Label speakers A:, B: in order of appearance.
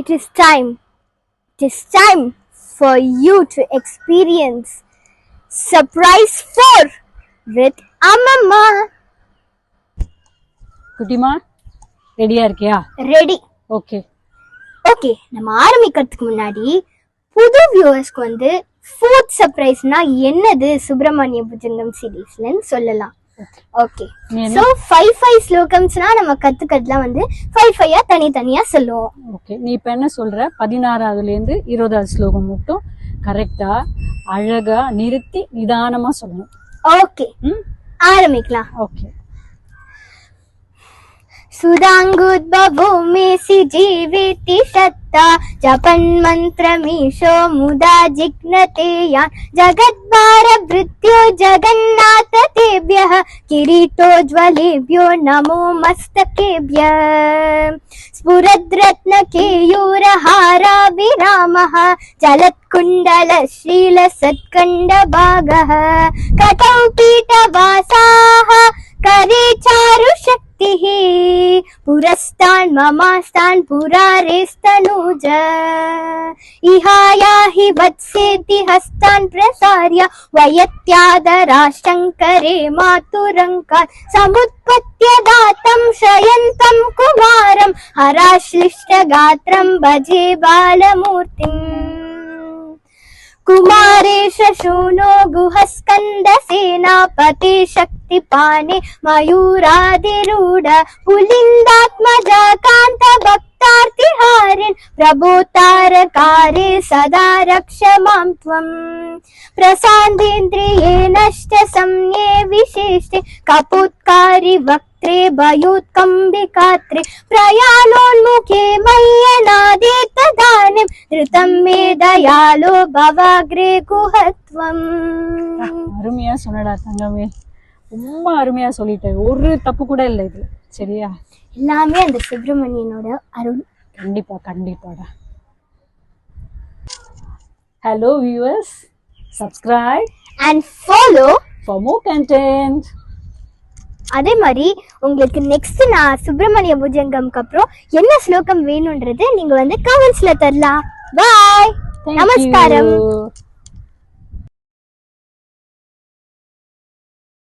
A: It is time. It is time for you to experience Surprise 4 with Amamma.
B: குட்டிமா ரெடியா இருக்கியா?
A: Ready.
B: Okay
A: நம்ம ஆரம்பிக்கிறதுக்கு முன்னாடி புது வியூவர்ஸ்க்கு வந்து ஃபுட் சர்ப்ரைஸ்னா என்னது சுப்பிரமணிய புஜங்கம் சீரீஸ்லன்னு சொல்லலாம். ஓகே, சோ 5 ஸ்லோகம்ஸ்னா நம்ம கத்துக்கிறதுலாம் வந்து 5 தனித்தனியா சொல்லுவோம்.
B: ஓகே, நீ இப்ப என்ன சொல்ற? 16வதுல இருந்து 20வது ஸ்லோகம் மட்டும் கரெக்டா அழகா நிறுத்தி நிதானமா சொல்லணும்.
A: ஓகே, ஆரம்பிக்கலாம்.
B: ஓகே.
A: सुदांगुद्भवो मेसि जीवेति सत्ता जपन् मन्त्रमीशो मुदा जिघ्नते यान् जगद्भारभृत्यो जगन्नाथ तेभ्यः किरीटोज्ज्वलेभ्यो नमो मस्तकेभ्यः स्फुरद्रत्नकेयूरहाराभिरामः जलत्कुण्डलश्रीलसत्कण्डभागः कटौ पीठवासाः करे चारुशक्तिः पुरस्तान् ममास्तान् पुरारेस्तनूज इहायाहि वत्सेति हस्तान् प्रसार्य वयत्यादराशङ्करे मातुरङ्कात् समुत्पत्य दातं शयन्तं कुमारं हराश्लिष्टगात्रं भजे बालमूर्तिम् कुमारेश शूनो गुहस्कन्दसेनापते शक्तिपाने मयूरादिरूढ पुलिन्दात्मजा कान्तभक्तार्तिहारिन् प्रभोतारकारे सदा रक्ष मां त्वम् प्रसादेन्द्रियेणश्च संज्ञे विशेषे कपोत्कारि वक्त्रे भयोत्कम्बिकात्रे प्रयाणोन्मुखे मय्यनादे तदानीं धृतं मे दयालो भवाग्रे गुहत्वम्.
B: அருமையா சொன்னடா தங்கமே, ரொம்ப அருமையா சொல்லிட்ட. ஒரு தப்பு கூட இல்லை இது. சரியா?
A: எல்லாமே அந்த சுப்பிரமணியனோட அருள்.
B: கண்டிப்பாடா. Hello viewers, subscribe
A: and follow
B: for more content.
A: அதே மாதிரி உங்களுக்கு நெக்ஸ்ட் நான் சுப்பிரமணிய புஜங்கம்க்கு அப்புறம் என்ன ஸ்லோகம் வேணும்ன்றது நீங்க வந்து கமெண்ட்ஸ்ல தரலாம். பாய், நமஸ்காரம்.